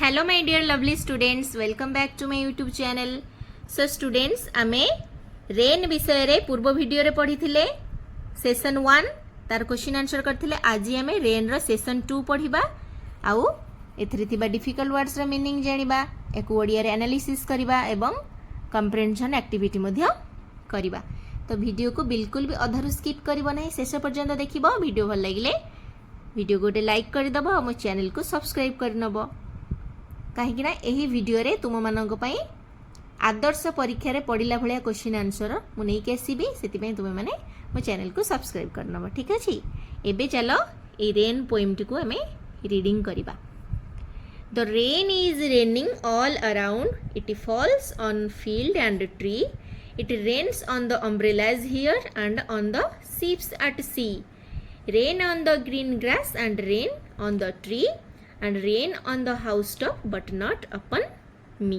Hello my dear lovely students, welcome back to my YouTube channel. So students, आमे rain विषय रे पूर्व video रे पढ़ी थिले सेशन 1 तार क्वेश्चन आंसर करथिले. आज आमे रेन रो सेशन 2 पढ़िबा आउ एथरे थिबा डिफिकल्ट वर्ड्स रो मीनिंग जानिबा, एको ओडिया रे एनालिसिस करिबा एवं कंप्रेहेंशन एक्टिविटी मध्य करिबा. तो वीडियो को बिल्कुल भी अधारु स्किप करिबो नाही, शेष पर्यंत देखिबो. वीडियो भल लागिले वीडियो गोटे लाइक कर दबो, मो चैनल को सब्सक्राइब कर नबो. कहीं यही वीडियो रे तुम मानक पई आदर्श परीक्षा रे पढ़िला भलिया क्वेश्चन आंसर मु नहीं के आसीबी, सेति पई तुम माने मो चैनल को सब्सक्राइब कर नबो. ठीक अछि. एबे चलो ए रेन पोएम टी को हमें रीडिंग करिबा. The rain is raining all around, it falls on field and tree, it rains on the umbrellas here and on the ships at sea, rain on the green grass and rain on the tree and rain on the housetop but not upon me.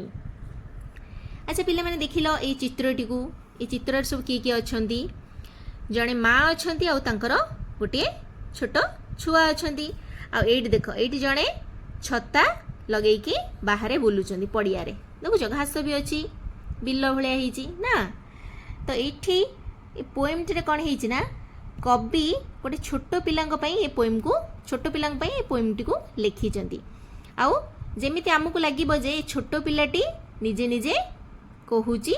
अच्छा पिला माने देखिलो ए चित्रटी को, ए चित्र सब किए किए अछंती. जणे माँ अछंती आ तांकर गोटे छोट छुआ अछंती. आ एठी देखो, एठी जणे छता लगेई के बाहरे बुलुचंती पड़िया रे. देखुछ घास भी अछि, बिल्लो भलिया हिची ना. तो एठी ए पोएम रे कोन हिची ना, कवि गोटे छोट पिलांग पई ए पोएम को, छोट पिलांग पई ए पोएम टी को लिखी चंती. आउ जेमिति आमको लागिबो जे छोट पिलाटी निजे निजे कहूची,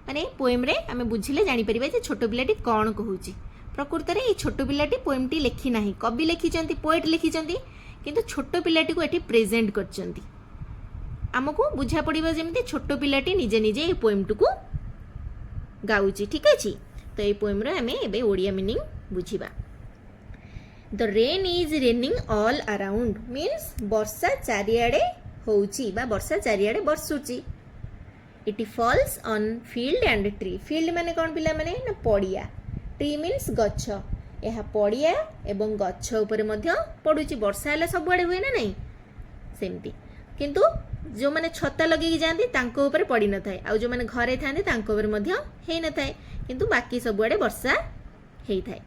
माने पोएम रे आमे बुझिले जानि परिबा जे छोट पिलाटी कोन कहूची. प्रकृत रे ए छोट पिलाटी पोएम टी लिखी नाही, कवि लिखी चंती, पोएट लिखी चंती, किंतु छोट पिलाटी को एठी प्रेजेंट करचंती. आमको बुझा पड़िबो जेमिति छोट पिलाटी निजे निजे ए पोएम टी को गाउची. ठीक अछि. तो ये पोएम रे हमें एबे ओडिया मीनिंग बुझिबा. The rain is raining all around means वर्षा चारिआडे होउची बा वर्षा चारिआडे बरसुची. It falls on field and tree, field माने कोन पिला माने ना पड़िया, ट्री मीन्स गछ. यह पड़िया एवं गछ ऊपर मध्य पडुची. वर्षा हला सब आडे हुए ना नहीं सेमती, किंतु जो माने छता लगे जाती तांको ऊपर पड़ी न थाए, आ जो माने घरे थांते तांको ऊपर मध्य हेइ न थाए, किंतु बाकी सब आडे वर्षा हेइ थाए.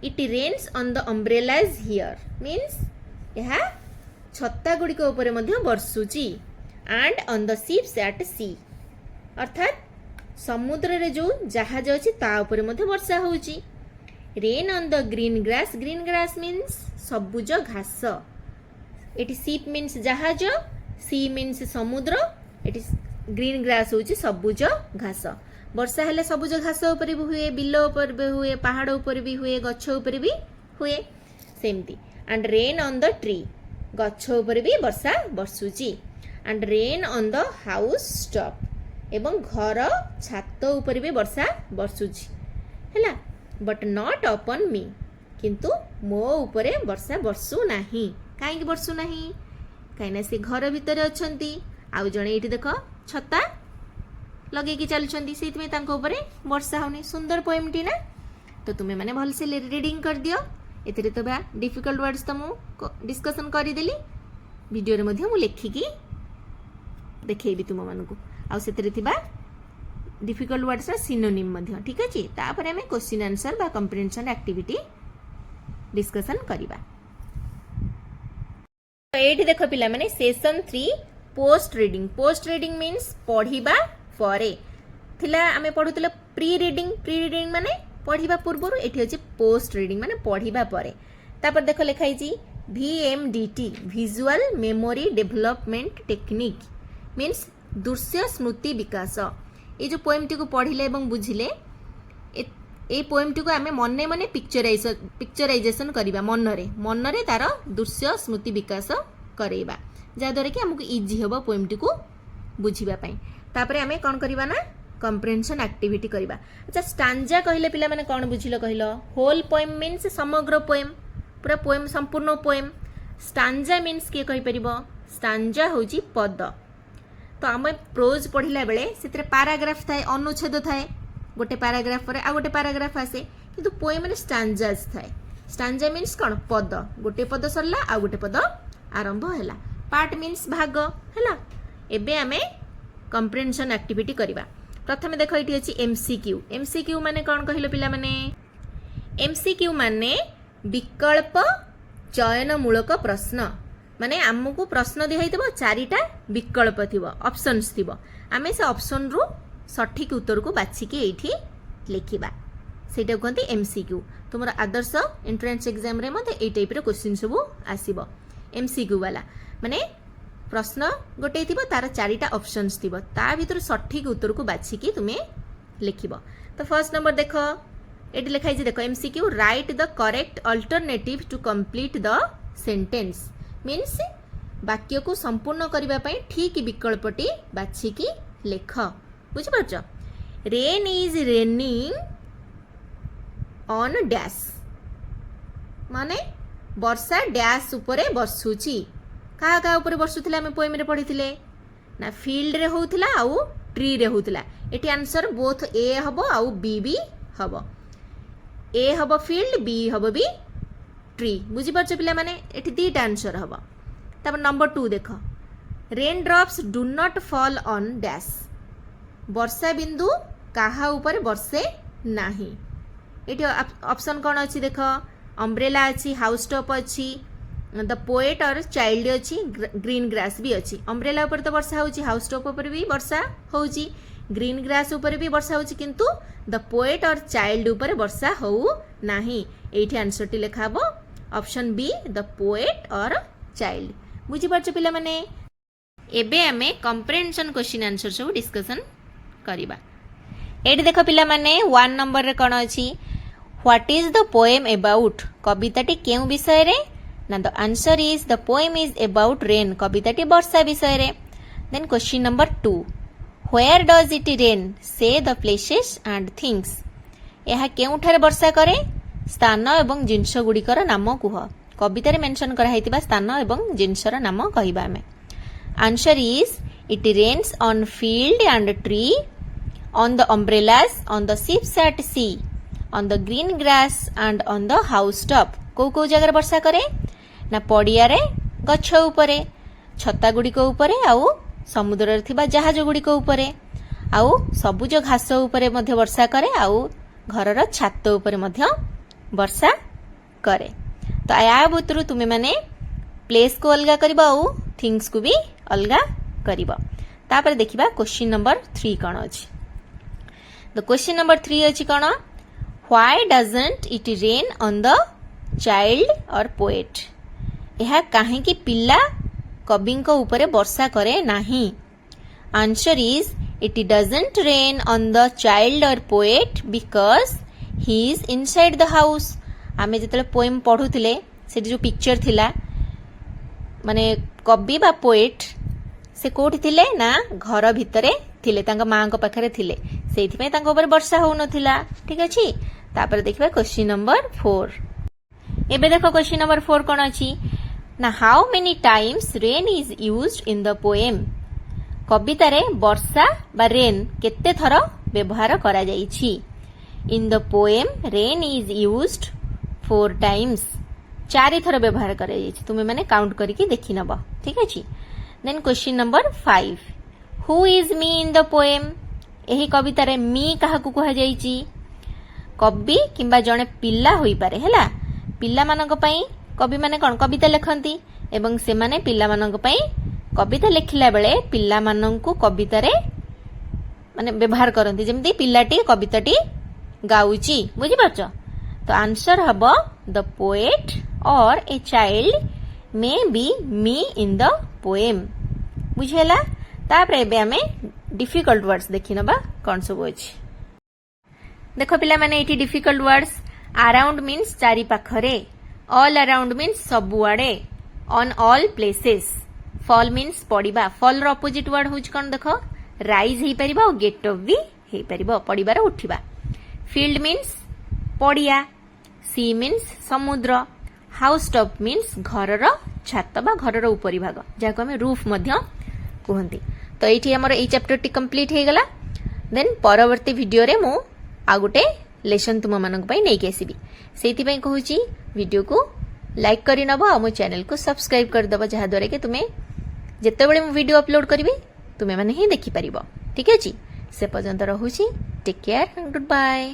It rains on the umbrellas here means यह छता गुड़िक ऊपर मध्य बरसुची. And on the ships at sea, अर्थात समुद्र रे जो जहाज अछि ता ऊपर मध्य वर्षा होउची. Rain on the green grass, green grass means सबुज घास. एटी शिप मीन्स जहाज, सी मीन्स समुद्र, एटी ग्रीन ग्रास होउची सबुज घास. वर्षा हेले सबुज घास ऊपर भी हुए, बिल्लो ऊपर भी हुए, पहाड़ ऊपर भी हुए, गछ ऊपर भी हुए सेमती. And rain on the tree, गछ ऊपर भी वर्षा बरसुची. And rain on the house top, एवं घर छात ऊपर भी वर्षा बरसुची हैला. बट नॉट अपॉन मी, किंतु मो ऊपर वर्षा बरसु नाही. काहे बरसु नाही, काहे ना से घर भितर अछंती, आउ जणे एठी देखो छता लगे कि चलुछंती, सेति में तांको ऊपर वर्षा होनी. सुंदर पोएम टी ना. तो तुमे माने भल से रीडिंग कर दियो. एतरे तो बा डिफिकल्ट वर्ड्स तो मु डिस्कशन करि देली, वीडियो रे मध्ये मु लेखिकी देखेबी तुम मानकु. आ सेतरे थिबा डिफिकल्ट वर्ड्स रा सिनोनिम मध्ये. ठीक अछि. तापर हमें क्वेश्चन आंसर बा कंप्रिहेंशन एक्टिविटी डिस्कशन करिबा. तो एठी देखो पिला माने session 3 post reading. Post reading means पढ़िबा परे थिला. आमे पढुतले प्री रीडिंग, प्री रीडिंग माने पढ़िबा पूर्वरु, एठी अछि पोस्ट रीडिंग माने पढ़िबा परे. तापर देखो लिखाई छी VMDT, visual memory development technique means दृश्य स्मृति विकास. ए जो पोएम टी को पढ़िले एवं बुझिले, ए पोएम टी को आमे मने मने पिक्चराइजेशन करिबा, मनरे तार दृश्य स्मृति विकास करेबा, जा द्वारा कि हमको इजी होबो पोएम टी को बुझिबा पई. तापरे आमे कोन करिबा ना कंप्रिहेंशन एक्टिविटी करिबा. अच्छा स्टांजा कहिले पिला माने कोन बुझिलो कहिलो. होल पोएम मीन्स समग्र पोएम, पूरा पोएम संपूर्ण पोएम. स्टांजा मीन्स के कहि परिबो, स्टांजा होची पद. तो आमे प्रोज पढ़िला बेले सेतरे पैराग्राफ थाए, अनुच्छेद थाए, गोटे पैराग्राफ पर आ गोटे पैराग्राफ आसे, किंतु पोएम रे स्टांजाज थाए. स्टांजा मीन्स कोन पद, गोटे पद सरला आ गोटे पद आरंभ हैला. पार्ट मीन्स भाग हैला. एबे आमे कंप्रिहेंशन एक्टिविटी करिबा. प्रथमे देखो एठी अछि एमसीक्यू. एमसीक्यू माने कोन कहिलो पिला माने, एमसीक्यू माने विकल्प चयनमूलक प्रश्न. माने आमको प्रश्न दिखाई चारिटा विकल्प थिबो ऑप्शंस थिबो आमे से ऑप्शन रु सठिक उत्तर को बाछिकी एठी लिखिबा सेटा कहते एमसीक्यू तुमर आदर्श एंट्रेंस एग्जाम रे मते ए टाइप रे क्वेश्चन सब आसीबो एमसीक्यू वाला माने प्रश्न गोटे थिबो तार चारिटा ऑप्शंस थिबो ता भीतर सठिक उत्तर को बाछिकी तुमे लिखिबो। तो फर्स्ट नंबर देखो एटी लिखाई जे देखो MCQ write the correct alternative to complete the sentence means वाक्य को संपूर्ण करबा पई ठीक विकल्पटी बाछिकी लेख बुझि परछ। Rain is raining on dash माने वर्षा डैश उपरे बरसुची कहा कहा ऊपर बरसुथिला हमें पोएम रे पढ़िथिले ना फील्ड रे होउथिला आउ ट्री रे होउथिला एटी आंसर बोथ ए हबो आउ बी भी हबो ए हबो फील्ड बी हबो भी ट्री बुझि परछ पिला माने एटी दीटा आंसर हबो। तब नंबर 2 देखो raindrops do not fall on dash वर्षा बिंदु कहा ऊपर बरसे नाही एटी ऑप्शन कोन अछि देखो अम्ब्रेला अछि हाउस टॉप अछि द पोएट और चाइल्ड अच्छी ग्रीन ग्रास भी अच्छी अम्ब्रेला ऊपर तो वर्षा होची हाउस टॉप ऊपर भी वर्षा होची ग्रीन ग्रास ऊपर भी वर्षा होची किंतु द पोएट और चाइल्ड ऊपर वर्षा हो नाही एठी आंसर टी लिखा हबो ऑप्शन बी द पोएट और चाइल्ड बुझी परछ पिला माने। एबे हमें कंप्रेहेंशन क्वेश्चन आंसर सब डिस्कशन करिबा एठी देखो पिला माने 1 नंबर रे कोन अछि what is the poem about कविताटी केउ विषय रे ना the answer is the poem is about rain कविताटी वर्षा विषय रे। Then question number 2 where does it rain से द प्लेसेस एंड थिंग्स यह केउठारे वर्षा करे स्थान एवं जिनस गुड़िकर नाम कुह कवितारे मेंशन करा हैतिबा स्थान एवं जिनसर नाम कहिबा हमें। Answer is it rains on field and tree on the umbrellas on the ships at sea on the green grass and on the house top को जगह वर्षा करे ना पड़िया रे गछ उपरे छता गुड़िक उपरे आउ समुद्र रे थिबा जहाज गुड़िक उपरे आउ सबुज घास उपरे मध्य वर्षा करे आउ घरर छात उपरे मध्य वर्षा करे। तो या भीतर तुमे माने प्लेस को अलगा करबा आउ थिंग्स को भी अलगा करबा। तापर देखिबा क्वेश्चन नंबर 3 कोन अछि। द क्वेश्चन नंबर 3 अछि कोन why doesn't it rain on the child और पोएट यह काहे कि पिला कवि ऊपर वर्षा करे नाही। Answer is it doesn't rain on the child और poet because he is inside the house आमे जतले पोएम पढुथिले से जो पिक्चर थिला माने कवि बा पोएट से कोठी थिले ना घर भितरे थिले तांका मां को पाखरे थिले सेथि पे तांका ऊपर वर्षा हो नथिला ठीक अछि। तापर देखबा क्वेश्चन नंबर 4 एबे देखो क्वेश्चन नंबर 4 कोन अछि ना how many times rain is used in the poem कविता रे वर्षा बा रेन केते थर व्यवहार करा जाईछि। In the poem rain is used 4 times 4 थर व्यवहार करा जाईछि तुमे माने काउंट करके देखि नबो ठीक अछि। Then question number 5 who is me in the poem एही कविता रे मी काहा को कहा जाईछि कवि किंबा जणे पिल्ला होई पारे हैला पिल्ला मानक पई कवि माने कोन कविता लेखंती एवं से माने पिल्ला मानक पई कविता लेखिला बेले पिल्ला माननकु कविता रे माने व्यवहार करंती जेमति पिल्लाटी कविताटी गाउची बुझि परछ। तो आंसर हबो द पोएट और a child may be me in the poem बुझेला। तापर एबे हमें डिफिकल्ट वर्ड्स देखि नबा कोन सब अछि। देखो पिला माने एटी डिफिकल्ट वर्ड्स अराउंड मीन्स चारि पाखरे ऑल अराउंड मीन्स सबुआडे on all places fall means पड़िबा फॉल रो अपोजिट वर्ड होच कोन देखो राइज हेई परिबा और गेट अप भी हेई परिबा पड़िबार उठिबा। फील्ड मीन्स पड़िया सी मीन्स समुद्र हाउस टॉप मीन्स घरर छात बा घरर उपरी भाग जाको हमें रूफ मध्य कहंती। तो एठी हमर ए चैप्टर टी कंप्लीट हे गला। देन परवर्ती वीडियो रे मु आ गुटे लेसन तुम मानक पई नै के आसीबी सेति पई कहूची वीडियो को लाइक करि नबो आ मो चैनल को सब्सक्राइब कर दबो जहा द्वारा के तुमे जते बेले मु वीडियो अपलोड करबी तुमे माने ही देखि परिबो ठीक अछि। से पर्यंत रहूची take care and good bye.